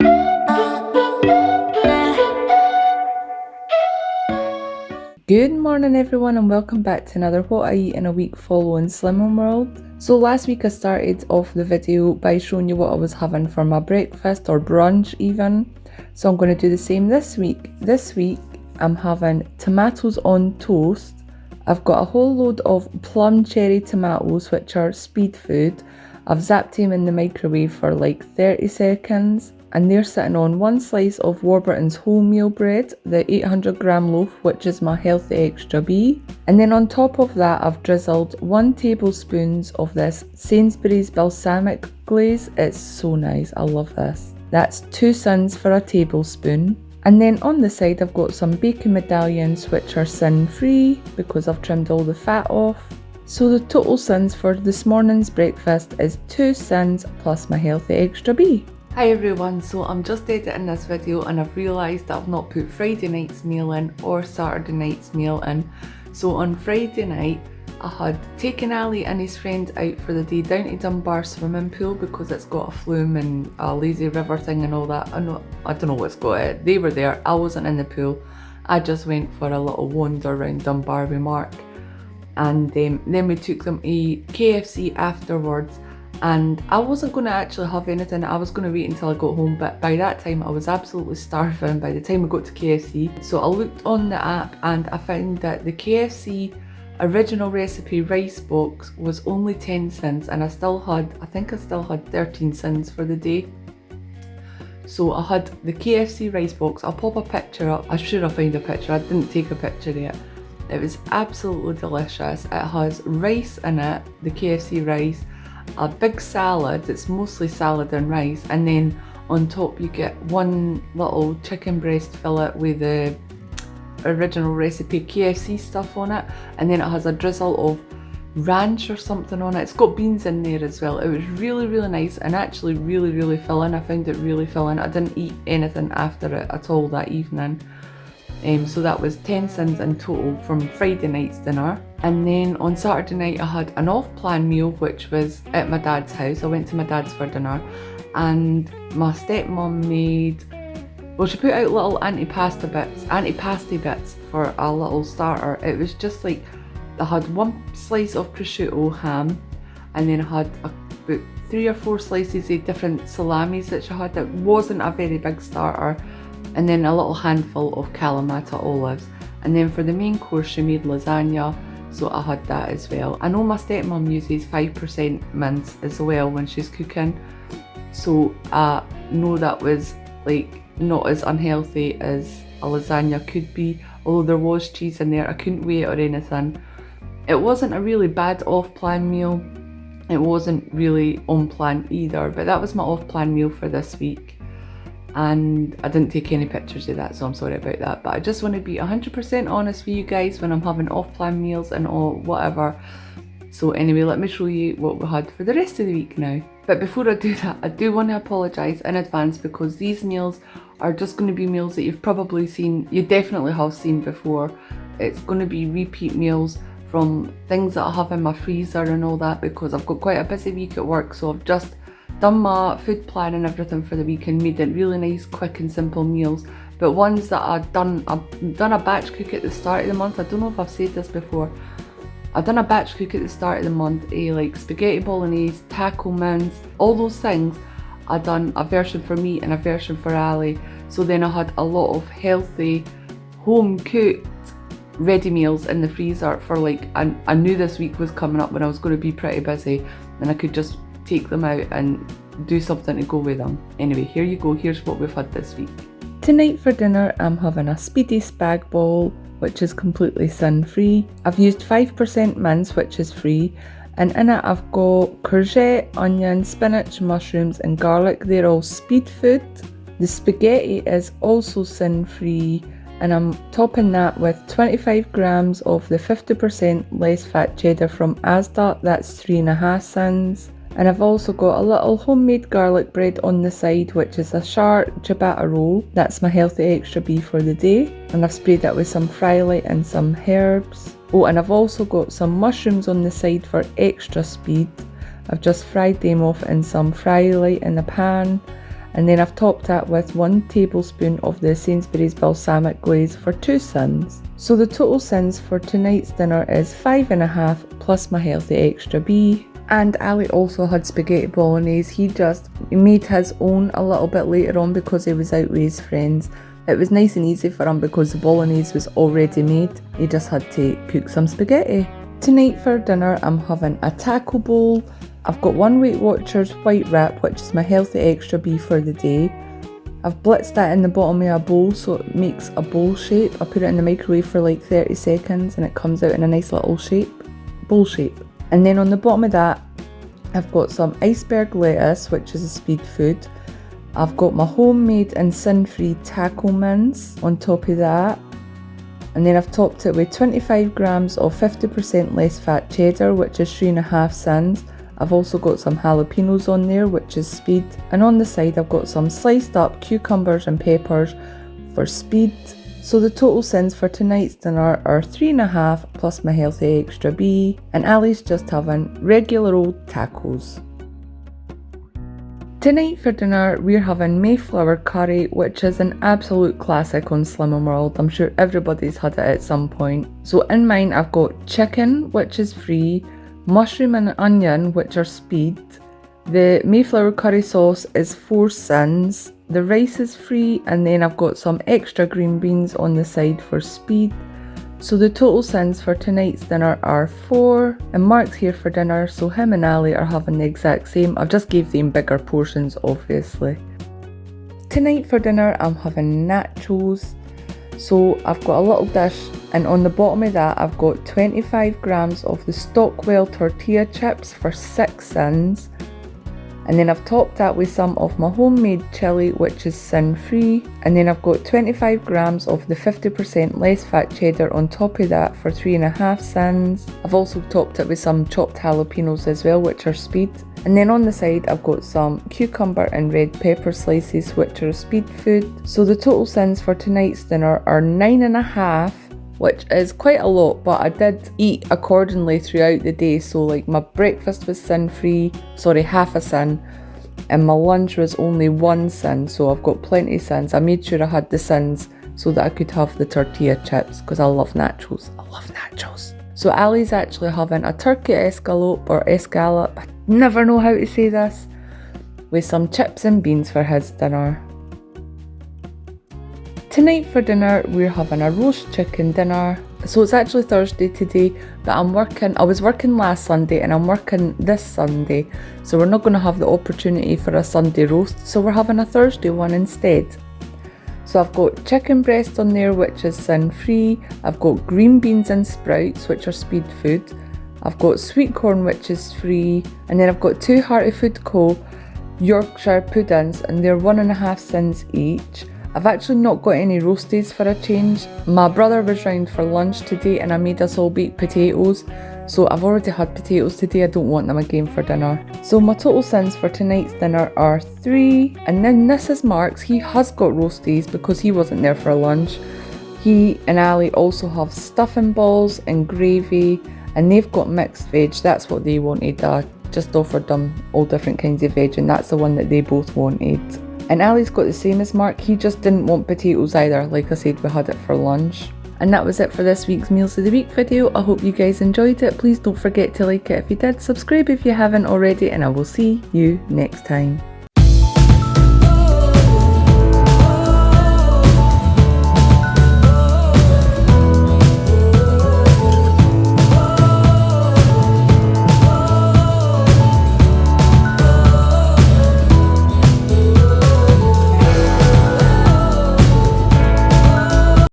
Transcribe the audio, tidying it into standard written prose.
Good morning everyone and welcome back to another What I Eat in a Week following Slimming World. So last week I started off the video by showing you what I was having for my breakfast or brunch even. So I'm going to do the same this week. This week I'm having tomatoes on toast. I've got a whole load of plum cherry tomatoes which are speed food. I've zapped them in the microwave for like 30 seconds. And they're sitting on one slice of Warburton's wholemeal bread, the 800-gram loaf, which is my healthy extra B. And then on top of that, I've drizzled 1 tablespoon of this Sainsbury's balsamic glaze. It's so nice, I love this. That's 2 sins for a tablespoon. And then on the side, I've got some bacon medallions, which are sin-free because I've trimmed all the fat off. So the total sins for this morning's breakfast is 2 sins plus my healthy extra B. Hi everyone, so I'm just editing this video and I've realised that I've not put Friday night's meal in or Saturday night's meal in. So on Friday night I had taken Ali and his friend out for the day down to Dunbar swimming pool because it's got a flume and a lazy river thing and all that. I don't know what's got it. They were there, I wasn't in the pool. I just went for a little wander around Dunbar with Mark, and then we took them to KFC afterwards. And I wasn't going to actually have anything, I was going to wait until I got home, but by that time I was absolutely starving by the time we got to KFC. So I looked on the app and I found that the KFC original recipe rice box was only 10 cents and I think I still had 13 cents for the day. So I had the KFC rice box. I'll pop a picture up, I'm sure I'll find a picture, I didn't take a picture yet. It was absolutely delicious. It has rice in it, the KFC rice, a big salad, it's mostly salad and rice, and then on top you get one little chicken breast fillet with the original recipe KFC stuff on it, and then it has a drizzle of ranch or something on it. It's got beans in there as well. It was really nice and actually really filling. I found it really filling. I didn't eat anything after it at all that evening. So that was 10 cents in total from Friday night's dinner. And then on Saturday night I had an off-plan meal which was at my dad's house. I went to my dad's for dinner and my stepmom made, well, she put out little antipasti bits for a little starter. It was just like, I had 1 slice of prosciutto ham and then I had about 3 or 4 slices of different salamis that she had. It wasn't a very big starter. And then a little handful of Kalamata olives. And then for the main course she made lasagna, so I had that as well. I know my stepmom uses 5% mince as well when she's cooking, so I know that was like not as unhealthy as a lasagna could be, although there was cheese in there. I couldn't weigh it or anything. It wasn't a really bad off-plan meal, it wasn't really on-plan either, but that was my off-plan meal for this week. And I didn't take any pictures of that, so I'm sorry about that, but I just want to be 100% honest with you guys when I'm having off-plan meals and all whatever. So anyway, let me show you what we had for the rest of the week now. But before I do that, I do want to apologise in advance because these meals are just going to be meals that you've probably seen, you definitely have seen before. It's going to be repeat meals from things that I have in my freezer and all that, because I've got quite a busy week at work, so I've just done my food plan and everything for the week and made it really nice, quick and simple meals. But ones that I've done a batch cook at the start of the month. I don't know if I've said this before. I've done a batch cook at the start of the month, like spaghetti bolognese, taco mince, all those things. I done a version for me and a version for Ali. So then I had a lot of healthy, home cooked ready meals in the freezer for like, I knew this week was coming up when I was going to be pretty busy and I could just take them out and do something to go with them. Anyway, here you go, here's what we've had this week. Tonight for dinner I'm having a speedy spag bol, which is completely sin-free. I've used 5% mince, which is free, and in it I've got courgette, onion, spinach, mushrooms and garlic. They're all speed food. The spaghetti is also sin-free and I'm topping that with 25 grams of the 50% less fat cheddar from Asda, that's 3.5 sins. And I've also got a little homemade garlic bread on the side, which is a sharp ciabatta roll. That's my healthy extra beef for the day. And I've sprayed that with some fry light and some herbs. Oh, and I've also got some mushrooms on the side for extra speed. I've just fried them off in some fry light in the pan. and then I've topped that with 1 tablespoon of the Sainsbury's balsamic glaze for 2 sins. So the total sins for tonight's dinner is 5.5 plus my healthy extra B. And Ali also had spaghetti bolognese. He made his own a little bit later on because he was out with his friends. It was nice and easy for him because the bolognese was already made. He just had to cook some spaghetti. Tonight for dinner I'm having a taco bowl. I've got 1 Weight Watchers white wrap, which is my healthy extra B for the day. I've blitzed that in the bottom of a bowl so it makes a bowl shape. I put it in the microwave for like 30 seconds and it comes out in a nice little bowl shape. And then on the bottom of that, I've got some iceberg lettuce, which is a speed food. I've got my homemade and sin-free taco mince on top of that. And then I've topped it with 25 grams of 50% less fat cheddar, which is 3.5 sins. I've also got some jalapenos on there, which is speed. And on the side, I've got some sliced up cucumbers and peppers for speed. So the total sins for tonight's dinner are 3.5 plus my healthy extra B, and Ali's just having regular old tacos. Tonight for dinner we're having Mayflower Curry, which is an absolute classic on Slim World. I'm sure everybody's had it at some point. So in mine I've got chicken, which is free, mushroom and onion, which are speed. The Mayflower curry sauce is 4 sins. The rice is free, and then I've got some extra green beans on the side for speed. So the total sins for tonight's dinner are 4, and Mark's here for dinner, so him and Ali are having the exact same. I've just gave them bigger portions, obviously. Tonight for dinner I'm having nachos. So I've got a little dish, and on the bottom of that I've got 25 grams of the Stockwell tortilla chips for 6 sins. And then I've topped that with some of my homemade chili, which is sin-free. And then I've got 25 grams of the 50% less fat cheddar on top of that for 3.5 sins. I've also topped it with some chopped jalapenos as well, which are speed. And then on the side I've got some cucumber and red pepper slices, which are speed food. So the total sins for tonight's dinner are 9.5, which is quite a lot, but I did eat accordingly throughout the day. So like my breakfast was half a sin, and my lunch was only 1 sin, so I've got plenty of sins. I made sure I had the sins so that I could have the tortilla chips because I love nachos. So Ali's actually having a turkey escalope or escallop, I never know how to say this, with some chips and beans for his dinner. Tonight for dinner we're having a roast chicken dinner. So it's actually Thursday today, but I was working last Sunday and I'm working this Sunday, so we're not going to have the opportunity for a Sunday roast, so we're having a Thursday one instead. So I've got chicken breast on there, which is sin-free. I've got green beans and sprouts, which are speed food. I've got sweet corn, which is free, and then I've got 2 Hearty Food Co. Yorkshire puddings, and they're 1.5 sins each. I've actually not got any roasties for a change. My brother was round for lunch today and I made us all baked potatoes. So I've already had potatoes today, I don't want them again for dinner. So my total sins for tonight's dinner are 3. And then this is Mark's. He has got roasties because he wasn't there for lunch. He and Ali also have stuffing balls and gravy, and they've got mixed veg. That's what they wanted. I just offered them all different kinds of veg, and that's the one that they both wanted. And Ali's got the same as Mark, he just didn't want potatoes either. Like I said, we had it for lunch. And that was it for this week's Meals of the Week video. I hope you guys enjoyed it. Please don't forget to like it if you did, subscribe if you haven't already, and I will see you next time.